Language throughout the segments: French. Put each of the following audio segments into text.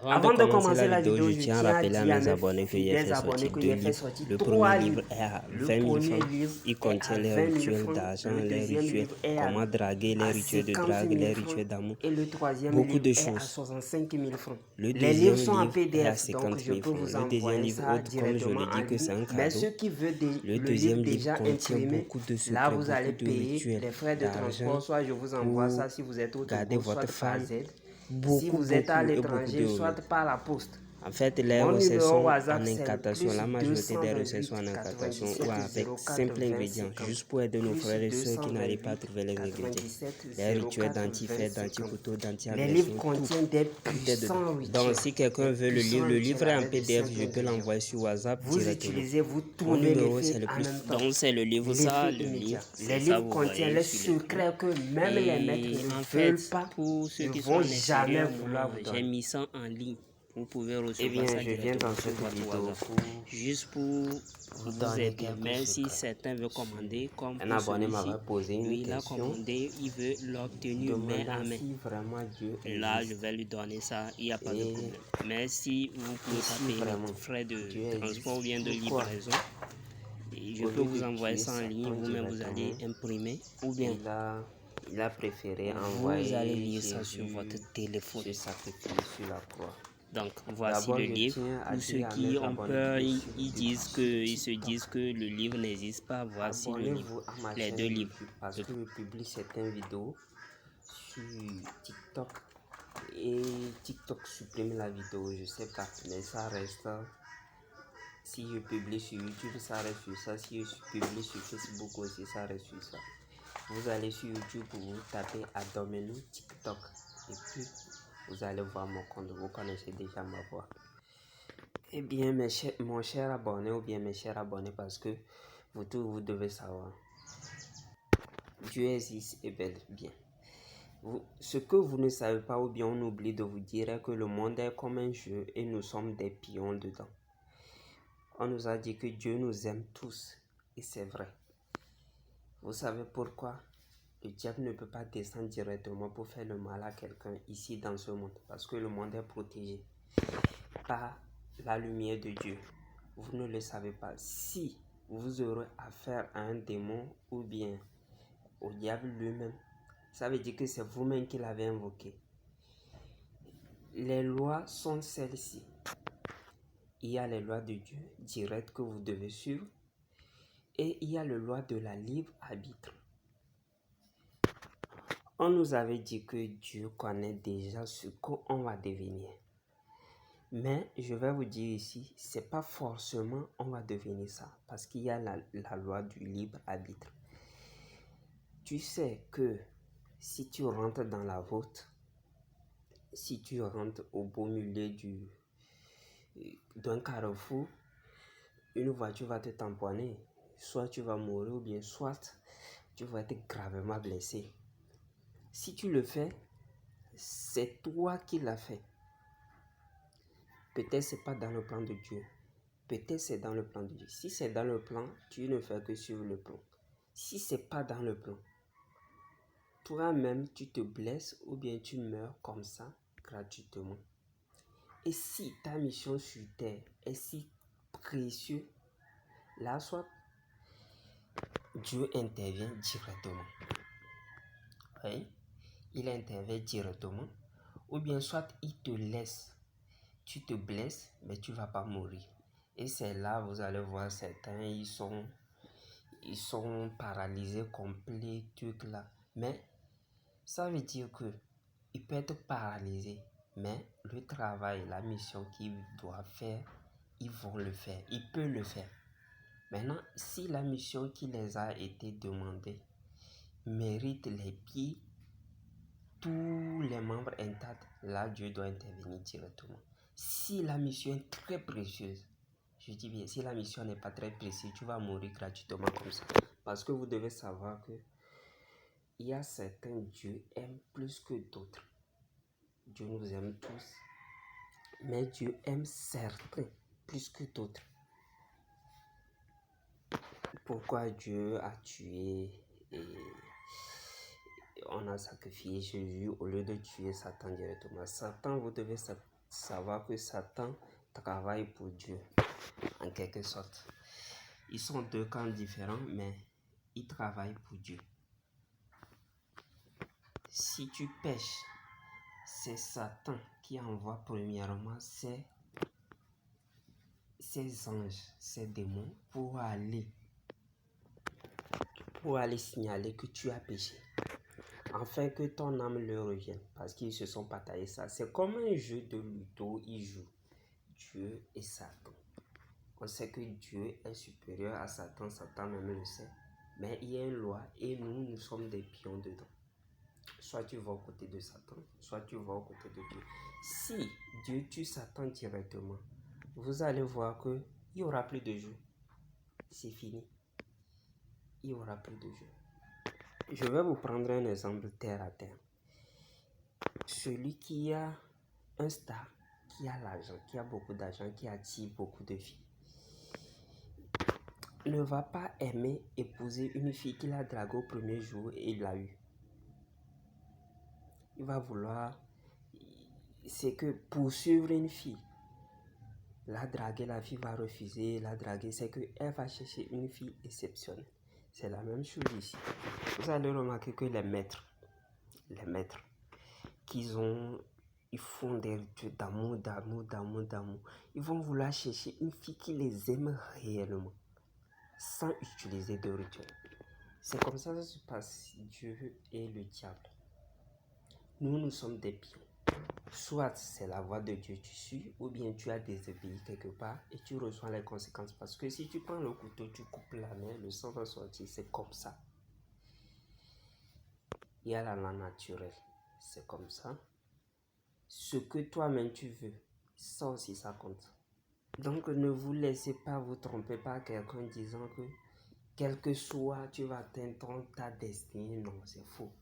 Avant de commencer la vidéo, je tiens à rappeler à mes abonnés que j'ai fait sortir 2 livres. Le premier livre est à 20 000 francs. Il contient les rituels d'argent, les rituels, comment draguer, les rituels de drague, les rituels d'amour, et le troisième beaucoup de livre est à choses. 65 000 francs. Le Les livres deuxième sont en livre est à PDF, 50 donc je 000 peux francs. vous Le deuxième envoyer livre, ça comme je directement le en dis que c'est ligne. un Mais cadeau. ceux qui veulent Le le livre deuxième livre déjà contient imprimé, beaucoup de secrets, là vous allez beaucoup de payer rituels les frais de d'argent transport. Soit je vous envoie pour ça si vous êtes au garder Togo, soit votre par femme. Z. Si Beaucoup, vous êtes à beaucoup et beaucoup de l'étranger, soit remèdes. par la poste. En fait, les Mon recettes numéro sont WhatsApp en c'est le incantation. plus La majorité des recettes sont 228 en incantation 97 ou avec 04 simples 20 ingrédients, 50. juste pour aider nos Plus frères et sœurs qui n'arrivent pas à 228 trouver les ingrédients. 97 Les rituels 04 20 d'antifait, 50. d'anti-couteau, Les livres d'anti-agression, contiennent des tout est dedans. puissants Donc, rituels. si quelqu'un veut le livre est en Avec de PDF, simples je peux ingrédients. l'envoyer sur WhatsApp Vous directement. utilisez, vous Mon trouvez numéro, c'est l'effet le en plus. même temps. Donc, c'est le livre, ça, le Immédiat. livre. Les C'est ça, livres vous contiennent voyez les sur l'écran. secrets que même les maîtres Et en ne veulent fait, pas, pour ceux ne qui sont vont en jamais extérieur, vouloir vous j'ai donner. mis ça en ligne. Vous pouvez Eh recevoir bien, ça je viens directement dans sur cette votre vidéo WhatsApp. pour Juste pour vous donner aider. quelques Mais si secrets. certains veulent commander, comme Un pour abonné celui-ci, m'avait posé une lui il a question commandé, il veut l'obtenir main à demandant main. si vraiment Dieu Là, je existe. vais lui donner ça, il n'y a pas de Et problème. Mais si vous ne pouvez pas si payer vraiment les frais de Dieu transport ou existe, bien de pourquoi livraison, et je au peux lieu vous de envoyer tuer ça en ligne, Satan vous-même vous allez directement, imprimer ou bien il a préféré vous allez envoyer lire ça sur Jésus votre téléphone. se sacrifier sur la croix. Donc voici D'abord, le je livre. tiens à Pour ceux dire à qui mes ont abonnés peur, que ils sur se disent que le livre n'existe pas. Voici le livre. abonnez-vous à ma Les chaîne deux livres. YouTube parce que je publie certaines vidéos sur TikTok et TikTok supprime la vidéo, je sais pas, mais ça reste. Si je publie sur YouTube, ça reste sur ça. Si je publie sur Facebook aussi, ça reste sur ça. Vous allez sur YouTube, vous tapez Adomeno TikTok et puis vous allez voir mon compte. Vous connaissez déjà ma voix. Eh bien, mon cher abonné ou bien mes chers abonnés, parce que vous devez savoir, Dieu existe et bel bien. Ce que vous ne savez pas ou bien on oublie de vous dire est que le monde est comme un jeu et nous sommes des pions dedans. On nous a dit que Dieu nous aime tous et c'est vrai. Vous savez pourquoi le diable ne peut pas descendre directement pour faire le mal à quelqu'un ici dans ce monde? Parce que le monde est protégé par la lumière de Dieu. Vous ne le savez pas. Si vous aurez affaire à un démon ou bien au diable lui-même, ça veut dire que c'est vous-même qui l'avez invoqué. Les lois sont celles-ci. Il y a les lois de Dieu directes que vous devez suivre et il y a les lois de la libre arbitre. On nous avait dit que Dieu connaît déjà ce qu'on va devenir. Mais je vais vous dire ici, c'est pas forcément on va devenir ça parce qu'il y a la loi du libre arbitre. Tu sais que si tu rentres dans la route, si tu rentres au beau milieu d'un carrefour, une voiture va te tamponner, soit tu vas mourir ou bien soit tu vas être gravement blessé. Si tu le fais, c'est toi qui l'as fait. Peut-être c'est pas dans le plan de Dieu. Peut-être c'est dans le plan de Dieu. Si c'est dans le plan, tu ne fais que suivre le plan. Si c'est pas dans le plan, toi-même tu te blesses ou bien tu meurs comme ça gratuitement. Et si ta mission sur terre est si précieuse, là soit Dieu intervient directement. Oui, il intervient directement. Ou bien soit il te laisse. Tu te blesses, mais tu ne vas pas mourir. Et c'est là, vous allez voir certains, ils sont paralysés complets, truc là. Mais ça veut dire que il peut être paralysé, mais le travail, la mission qu'il doit faire, ils vont le faire. Il peut le faire. Maintenant, si la mission qui les a été demandée mérite les pieds, tous les membres intacts, là, Dieu doit intervenir directement. Si la mission est très précieuse, je dis bien, si la mission n'est pas très précieuse, tu vas mourir gratuitement comme ça. Parce que vous devez savoir que il y a certains Dieu aime plus que d'autres. Dieu nous aime tous, mais Dieu aime certains plus que d'autres. Pourquoi Dieu a tué et on a sacrifié Jésus au lieu de tuer Satan directement? Satan, vous devez savoir que Satan travaille pour Dieu, en quelque sorte. Ils sont deux camps différents, mais ils travaillent pour Dieu. Si tu pêches, c'est Satan qui envoie premièrement ses anges, ses démons, pour aller signaler que tu as péché, afin que ton âme leur revienne, parce qu'ils se sont partagés ça. C'est comme un jeu de ludo, ils jouent Dieu et Satan. On sait que Dieu est supérieur à Satan, Satan même le sait, mais il y a une loi et nous sommes des pions dedans. Soit tu vas aux côtés de Satan, soit tu vas aux côtés de Dieu. Si Dieu tue Satan directement, vous allez voir qu'il n'y aura plus de jeu. C'est fini. Il n'y aura plus de jeu. Je vais vous prendre un exemple terre à terre. Celui qui a un star, qui a l'argent, qui a beaucoup d'argent, qui attire beaucoup de filles, ne va pas aimer épouser une fille qu'il a draguée au premier jour et il l'a eu. Il va vouloir, c'est que poursuivre une fille, la draguer, la fille va refuser, la draguer, c'est qu'elle va chercher une fille exceptionnelle. C'est la même chose ici. Vous allez remarquer que les maîtres, ils font des rituels d'amour. Ils vont vouloir chercher une fille qui les aime réellement, sans utiliser de rituels. C'est comme ça que se passe Dieu et le diable. Nous sommes des pions. Soit c'est la voix de Dieu tu suis, ou bien tu as désobéi quelque part et tu reçois les conséquences. Parce que si tu prends le couteau, tu coupes la main, le sang va sortir, c'est comme ça. Il y a la loi naturelle, c'est comme ça. Ce que toi-même tu veux, ça aussi ça compte. Donc ne vous laissez pas vous tromper par quelqu'un disant que quel que soit tu vas atteindre ta destinée. Non, c'est faux.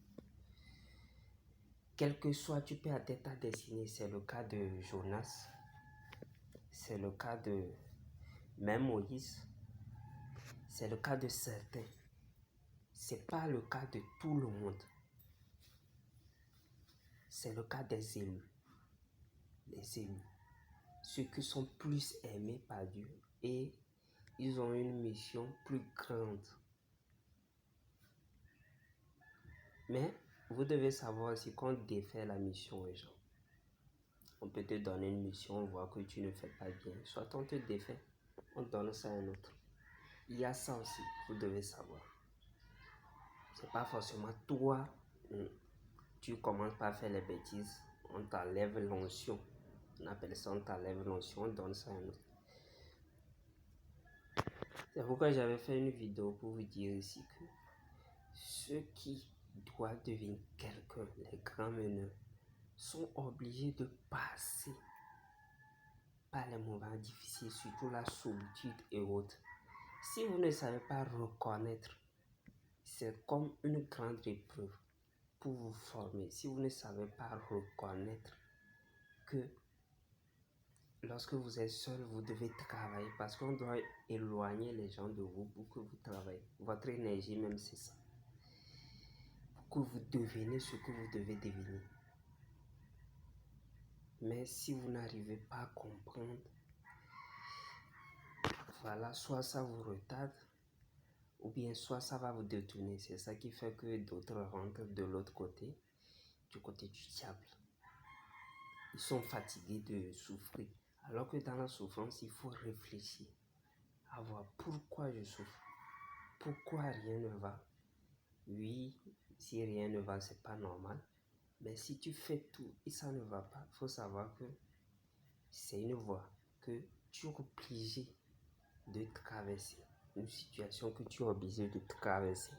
Quel que soit tu peux atteindre ta destinée. C'est le cas de Jonas, c'est le cas de même Moïse, c'est le cas de certains. C'est pas le cas de tout le monde. C'est le cas des élus. Les élus, ceux qui sont plus aimés par Dieu et ils ont une mission plus grande. Mais vous devez savoir aussi qu'on défait la mission aux gens. On peut te donner une mission, on voit que tu ne fais pas bien. Soit on te défait, on donne ça à un autre. Il y a ça aussi, vous devez savoir. C'est pas forcément toi, tu commences par faire les bêtises, on t'enlève l'onction. On appelle ça, on t'enlève l'onction, on donne ça à un autre. C'est pourquoi j'avais fait une vidéo pour vous dire ici que ceux qui doivent devenir quelqu'un, les grands meneurs, sont obligés de passer par les moments difficiles, surtout la solitude et autres. Si vous ne savez pas reconnaître, c'est comme une grande épreuve pour vous former. Si vous ne savez pas reconnaître que lorsque vous êtes seul, vous devez travailler parce qu'on doit éloigner les gens de vous pour que vous travaillez. Votre énergie même, c'est ça. Pour que vous deveniez ce que vous devez devenir. Mais si vous n'arrivez pas à comprendre, voilà, soit ça vous retarde, ou bien soit ça va vous détourner. C'est ça qui fait que d'autres rentrent de l'autre côté, du côté du diable. Ils sont fatigués de souffrir. Alors que dans la souffrance, il faut réfléchir à voir pourquoi je souffre, pourquoi rien ne va. Oui, si rien ne va, c'est pas normal. Mais si tu fais tout et ça ne va pas, il faut savoir que c'est une voie que tu es obligé de traverser. Une situation que tu es obligé de traverser.